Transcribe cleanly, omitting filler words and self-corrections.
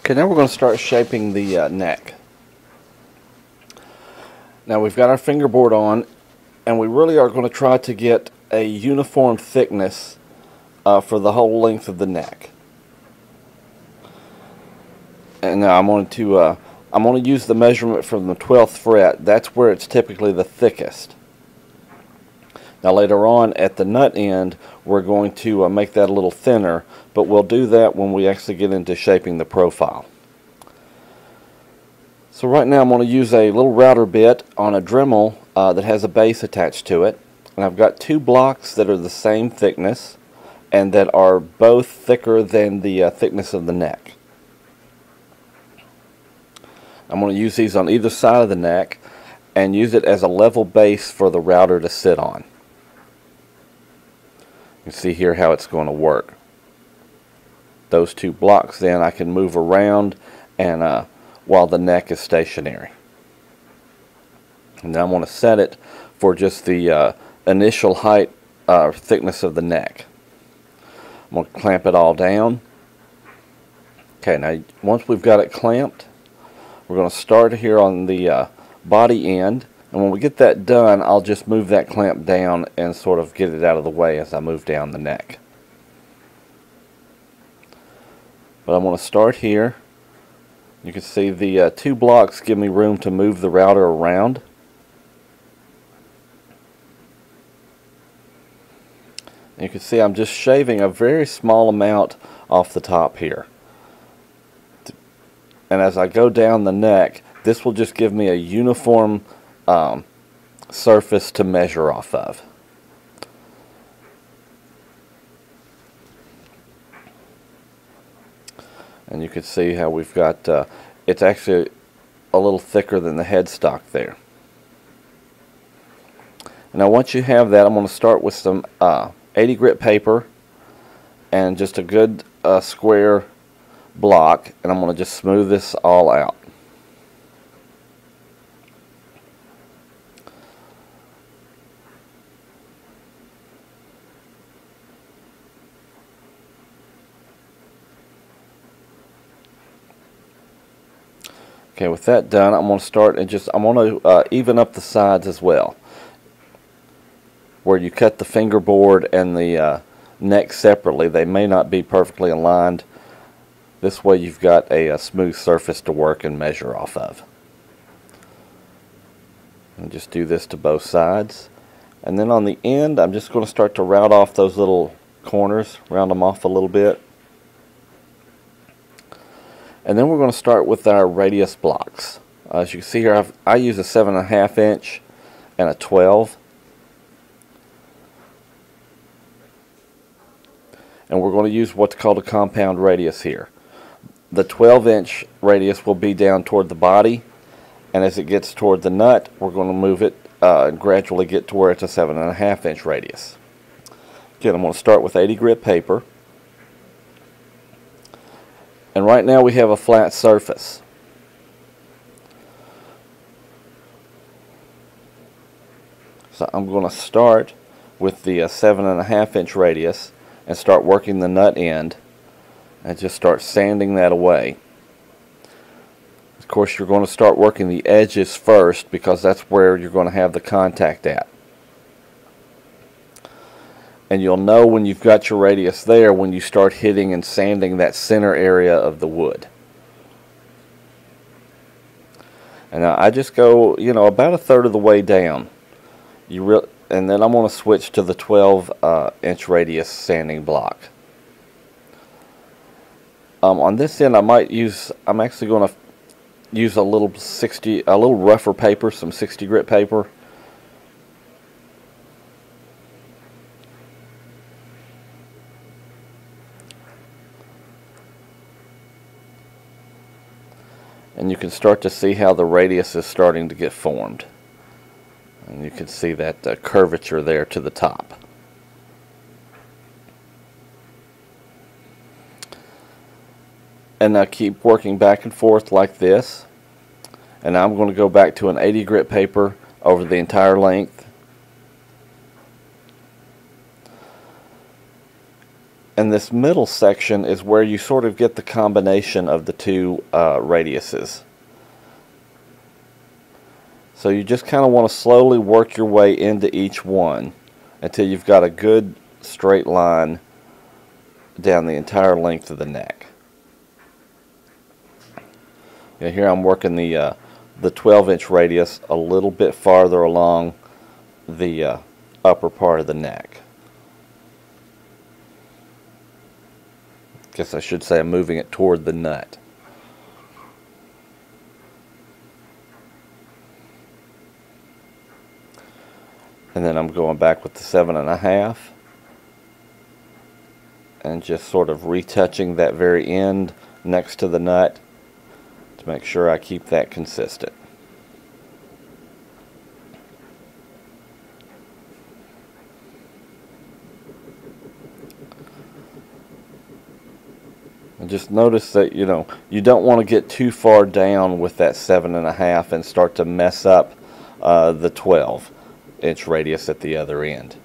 Okay, now we're going to start shaping the neck. Now we've got our fingerboard on, and we really are going to try to get a uniform thickness for the whole length of the neck. And now I'm going to use the measurement from the 12th fret. That's where it's typically the thickest. Now later on at the nut end, we're going to make that a little thinner, but we'll do that when we actually get into shaping the profile. So right now I'm going to use a little router bit on a Dremel that has a base attached to it. And I've got two blocks that are the same thickness and that are both thicker than the thickness of the neck. I'm going to use these on either side of the neck and use it as a level base for the router to sit on. You can see here how it's going to work. Those two blocks then I can move around and while the neck is stationary. And now I'm going to set it for just the initial height thickness of the neck. I'm going to clamp it all down. Okay, now once we've got it clamped, we're going to start here on the body end, and when we get that done, I'll just move that clamp down and sort of get it out of the way as I move down the neck. But I'm going to start here. You can see the two blocks give me room to move the router around. And you can see I'm just shaving a very small amount off the top here. And as I go down the neck, this will just give me a uniform surface to measure off of. And you can see how we've got, it's actually a little thicker than the headstock there. Now once you have that, I'm going to start with some 80 grit paper and just a good square block, and I'm going to just smooth this all out. Okay, with that done, I'm going to start and I'm going to even up the sides as well. Where you cut the fingerboard and the neck separately, they may not be perfectly aligned. This way you've got a smooth surface to work and measure off of. And just do this to both sides. And then on the end, I'm just going to start to round off those little corners, round them off a little bit. And then we're going to start with our radius blocks. As you can see here, I use a 7.5 inch and a 12. And we're going to use what's called a compound radius here. The 12-inch radius will be down toward the body, and as it gets toward the nut, we're going to move it and gradually get to where it's a 7.5 inch radius. Again, I'm going to start with 80 grit paper. And right now we have a flat surface. So I'm going to start with the 7.5 inch radius and start working the nut end and just start sanding that away. Of course, you're going to start working the edges first because that's where you're going to have the contact at. And you'll know when you've got your radius there when you start hitting and sanding that center area of the wood. And now I just go, about a third of the way down. And then I'm going to switch to the 12-inch radius sanding block. On this end, I'm actually going to use a little rougher paper, some 60 grit paper. And you can start to see how the radius is starting to get formed. And you can see that curvature there to the top. And now keep working back and forth like this. And now I'm going to go back to an 80 grit paper over the entire length. And And this middle section is where you sort of get the combination of the two radiuses. So you just kind of want to slowly work your way into each one until you've got a good straight line down the entire length of the neck. And here I'm working the 12-inch radius a little bit farther along the upper part of the neck. Guess I should say I'm moving it toward the nut. And then I'm going back with the 7.5 and just sort of retouching that very end next to the nut to make sure I keep that consistent. And just notice that, you know, you don't want to get too far down with that 7.5 and start to mess up the 12-inch radius at the other end.